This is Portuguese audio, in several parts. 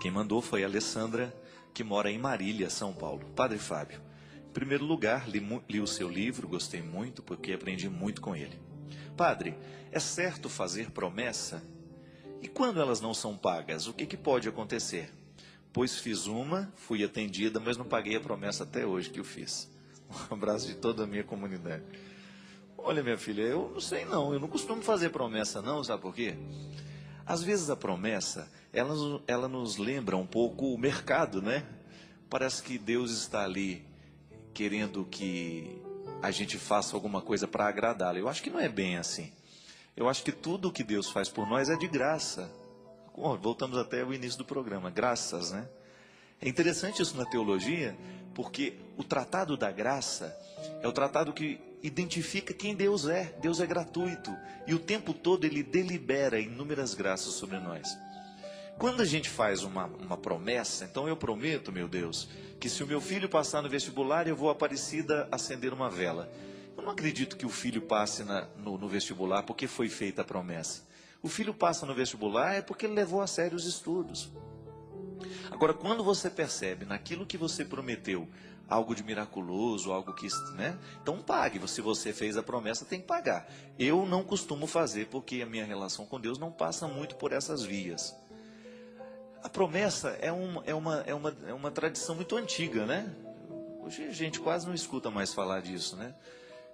Quem mandou foi a Alessandra, que mora em Marília, São Paulo. Padre Fábio, em primeiro lugar, li o seu livro, gostei muito, porque aprendi muito com ele. Padre, é certo fazer promessa? E quando elas não são pagas, o que pode acontecer? Pois fiz uma, fui atendida, mas não paguei a promessa até hoje que eu fiz. Um abraço de toda a minha comunidade. Olha, minha filha, eu não sei não, eu não costumo fazer promessa não, sabe por quê? Às vezes a promessa, ela nos lembra um pouco o mercado, né? Parece que Deus está ali querendo que a gente faça alguma coisa para agradá-lo. Eu acho que não é bem assim. Eu acho que tudo que Deus faz por nós é de graça. Voltamos até o início do programa, graças, né? É interessante isso na teologia, porque o tratado da graça é o tratado que identifica quem Deus é. Deus é gratuito e o tempo todo Ele delibera inúmeras graças sobre nós. Quando a gente faz uma promessa, então eu prometo, meu Deus, que se o meu filho passar no vestibular, eu vou à Aparecida acender uma vela. Eu não acredito que o filho passe no vestibular porque foi feita a promessa. O filho passa no vestibular é porque ele levou a sério os estudos. Agora, quando você percebe naquilo que você prometeu algo de miraculoso, algo que, né? Então pague, se você fez a promessa tem que pagar. Eu não costumo fazer porque a minha relação com Deus não passa muito por essas vias. A promessa é uma tradição muito antiga, né? Hoje a gente quase não escuta mais falar disso, né?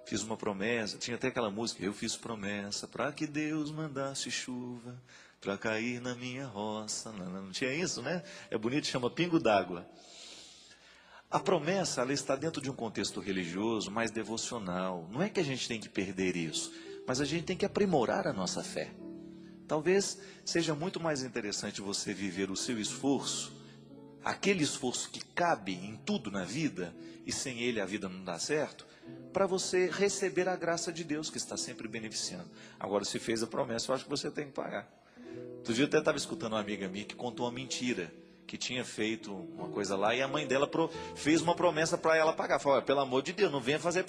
Fiz uma promessa, tinha até aquela música, eu fiz promessa para que Deus mandasse chuva para cair na minha roça. Não tinha isso, né? É bonito, chama Pingo d'Água. A promessa, ela está dentro de um contexto religioso, mais devocional. Não é que a gente tem que perder isso, mas a gente tem que aprimorar a nossa fé. Talvez seja muito mais interessante você viver o seu esforço, aquele esforço que cabe em tudo na vida, e sem ele a vida não dá certo, para você receber a graça de Deus que está sempre beneficiando. Agora, se fez a promessa, eu acho que você tem que pagar. Outro dia eu até estava escutando uma amiga minha que contou uma mentira, que tinha feito uma coisa lá, e a mãe dela fez uma promessa para ela pagar. Falou, pelo amor de Deus, não venha fazer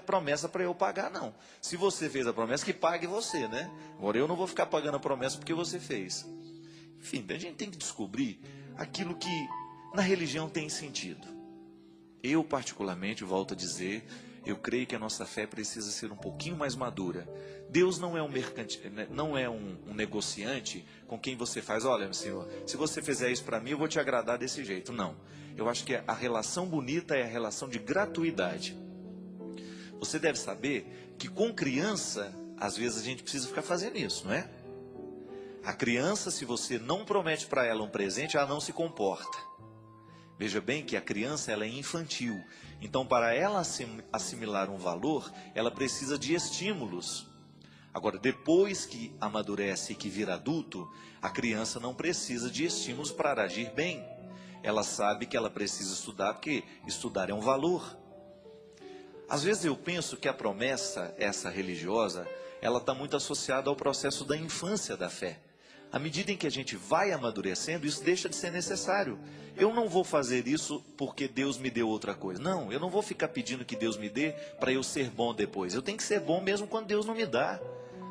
promessa para eu pagar, não. Se você fez a promessa, que pague você, né? Agora eu não vou ficar pagando a promessa porque você fez. Enfim, a gente tem que descobrir aquilo que na religião tem sentido. Eu, particularmente, volto a dizer, eu creio que a nossa fé precisa ser um pouquinho mais madura. Deus não é um negociante com quem você faz, olha, Senhor, se você fizer isso para mim, eu vou te agradar desse jeito. Não. Eu acho que a relação bonita é a relação de gratuidade. Você deve saber que com criança, às vezes a gente precisa ficar fazendo isso, não é? A criança, se você não promete para ela um presente, ela não se comporta. Veja bem que a criança ela é infantil, então para ela assimilar um valor, ela precisa de estímulos. Agora, depois que amadurece e que vira adulto, a criança não precisa de estímulos para agir bem. Ela sabe que ela precisa estudar, porque estudar é um valor. Às vezes eu penso que a promessa, essa religiosa, ela está muito associada ao processo da infância da fé. À medida em que a gente vai amadurecendo, isso deixa de ser necessário. Eu não vou fazer isso porque Deus me deu outra coisa. Não, eu não vou ficar pedindo que Deus me dê para eu ser bom depois. Eu tenho que ser bom mesmo quando Deus não me dá.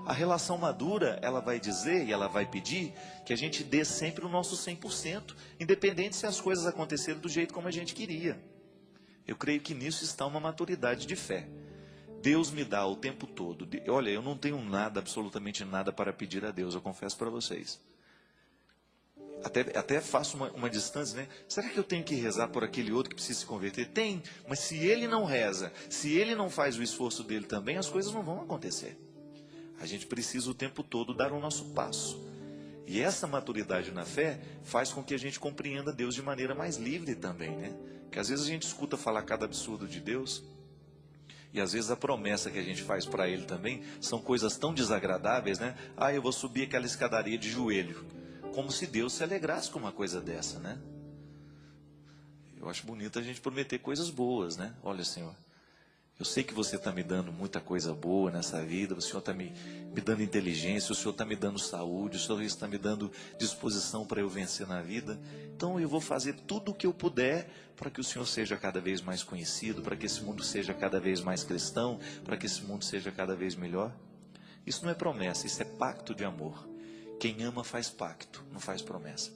A relação madura, ela vai dizer e ela vai pedir que a gente dê sempre o nosso 100%, independente se as coisas acontecerem do jeito como a gente queria. Eu creio que nisso está uma maturidade de fé. Deus me dá o tempo todo. Olha, eu não tenho nada, absolutamente nada para pedir a Deus, eu confesso para vocês. Até faço uma distância, né? Será que eu tenho que rezar por aquele outro que precisa se converter? Tem, mas se ele não reza, se ele não faz o esforço dele também, as coisas não vão acontecer. A gente precisa o tempo todo dar o nosso passo. E essa maturidade na fé faz com que a gente compreenda Deus de maneira mais livre também, né? Porque às vezes a gente escuta falar cada absurdo de Deus, e às vezes a promessa que a gente faz para Ele também são coisas tão desagradáveis, né? Ah, eu vou subir aquela escadaria de joelho. Como se Deus se alegrasse com uma coisa dessa, né? Eu acho bonito a gente prometer coisas boas, né? Olha, Senhor, eu sei que você está me dando muita coisa boa nessa vida, o Senhor está me dando inteligência, o Senhor está me dando saúde, o Senhor está me dando disposição para eu vencer na vida. Então eu vou fazer tudo o que eu puder para que o Senhor seja cada vez mais conhecido, para que esse mundo seja cada vez mais cristão, para que esse mundo seja cada vez melhor. Isso não é promessa, isso é pacto de amor. Quem ama faz pacto, não faz promessa.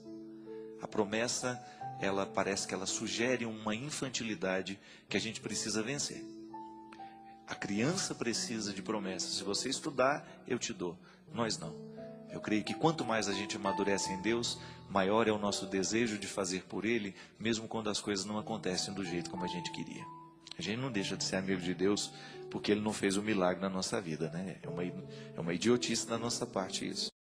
A promessa, ela parece que ela sugere uma infantilidade que a gente precisa vencer. A criança precisa de promessas. Se você estudar, eu te dou. Nós não. Eu creio que quanto mais a gente amadurece em Deus, maior é o nosso desejo de fazer por Ele, mesmo quando as coisas não acontecem do jeito como a gente queria. A gente não deixa de ser amigo de Deus porque Ele não fez o milagre na nossa vida, né? É uma idiotice da nossa parte isso.